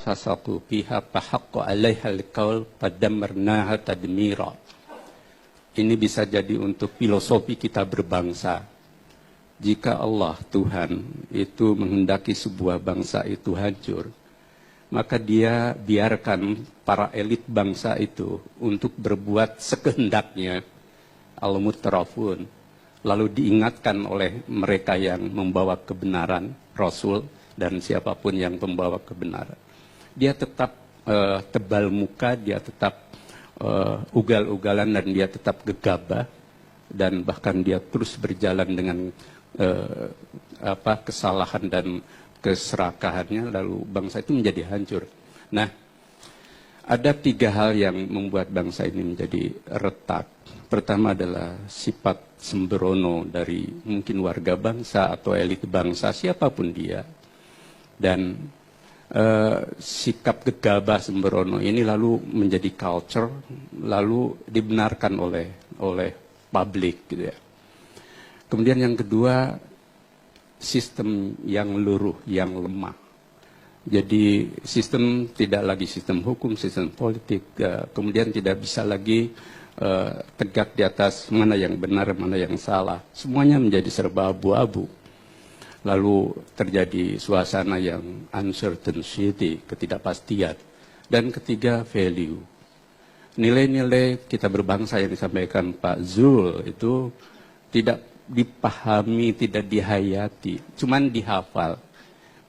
fasaqu fiha fahaqqa 'alaiha al-qaul fadammarnaha tadmira. Ini bisa jadi untuk filosofi kita berbangsa. Jika Allah Tuhan itu menghendaki sebuah bangsa itu hancur, maka dia biarkan para elit bangsa itu untuk berbuat sekehendaknya, al-mutrafun, lalu diingatkan oleh mereka yang membawa kebenaran, Rasul dan siapapun yang membawa kebenaran. Dia tetap tebal muka, dia tetap ugal-ugalan, dan dia tetap gegabah, dan bahkan dia terus berjalan dengan kesalahan dan keserakahannya, lalu bangsa itu menjadi hancur. Nah, ada 3 hal yang membuat bangsa ini menjadi retak. Pertama adalah sifat sembrono dari mungkin warga bangsa atau elit bangsa, siapapun dia. Dan sikap gegabah sembrono ini lalu menjadi culture, lalu dibenarkan oleh publik, gitu ya. Kemudian yang kedua, sistem yang luruh, yang lemah. Jadi sistem tidak lagi sistem hukum, sistem politik, kemudian tidak bisa lagi tegak di atas mana yang benar, mana yang salah. Semuanya menjadi serba abu-abu. Lalu terjadi suasana yang uncertainty, ketidakpastian. Dan ketiga, value. Nilai-nilai kita berbangsa yang disampaikan Pak Zul itu tidak dipahami, tidak dihayati, cuman dihafal.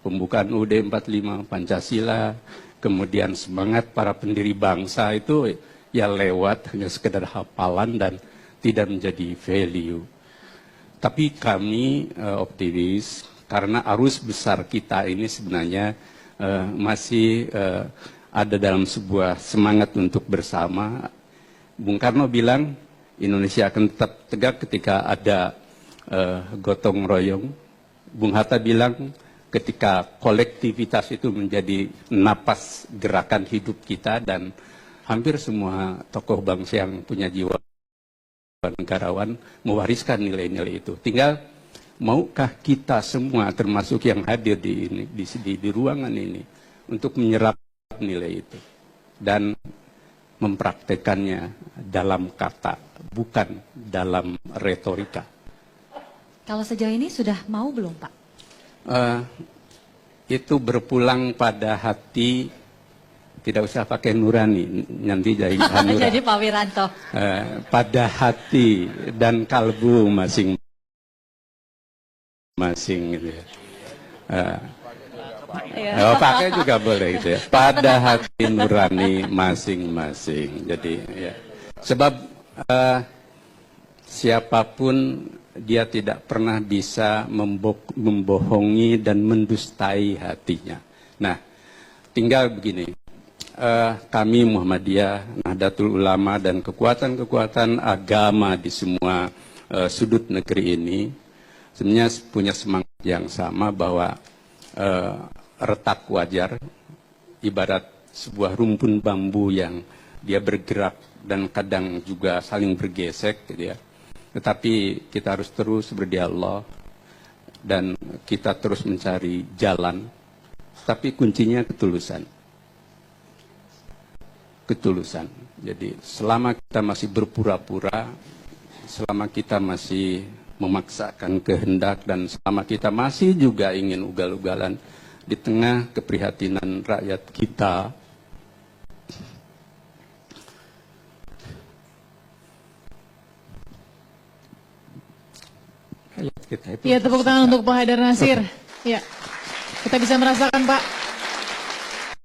Pembukaan UUD 45, Pancasila, kemudian semangat para pendiri bangsa itu ya lewat hanya sekedar hafalan dan tidak menjadi value. Tapi kami optimis karena arus besar kita ini sebenarnya masih ada dalam sebuah semangat untuk bersama. Bung Karno bilang Indonesia akan tetap tegak ketika ada gotong royong. Bung Hatta bilang ketika kolektivitas itu menjadi napas gerakan hidup kita, dan hampir semua tokoh bangsa yang punya jiwa negarawan mewariskan nilai-nilai itu. Tinggal maukah kita semua termasuk yang hadir di ruangan ini untuk menyerap nilai itu dan mempraktekannya dalam kata, bukan dalam retorika. Kalau sejauh ini sudah mau belum, Pak? Itu berpulang pada hati, tidak usah pakai nurani, nanti jadi hanura. Jadi Pak Wiranto. Pada hati dan kalbu masing-masing gitu ya. Pakai juga boleh gitu ya. Pada hati nurani masing-masing. Jadi ya. Sebab siapapun dia tidak pernah bisa membohongi dan mendustai hatinya. Nah, tinggal begini. Kami Muhammadiyah, Nahdlatul Ulama, dan kekuatan-kekuatan agama di semua sudut negeri ini sebenarnya punya semangat yang sama bahwa retak wajar, ibarat sebuah rumpun bambu yang dia bergerak dan kadang juga saling bergesek, gitu ya. Tetapi kita harus terus berdialog dan kita terus mencari jalan. Tapi kuncinya ketulusan. Ketulusan. Jadi selama kita masih berpura-pura, selama kita masih memaksakan kehendak, dan selama kita masih juga ingin ugal-ugalan di tengah keprihatinan rakyat kita, ya, tepuk tangan untuk Pak Haidar Nasir. Ya, kita bisa merasakan, Pak.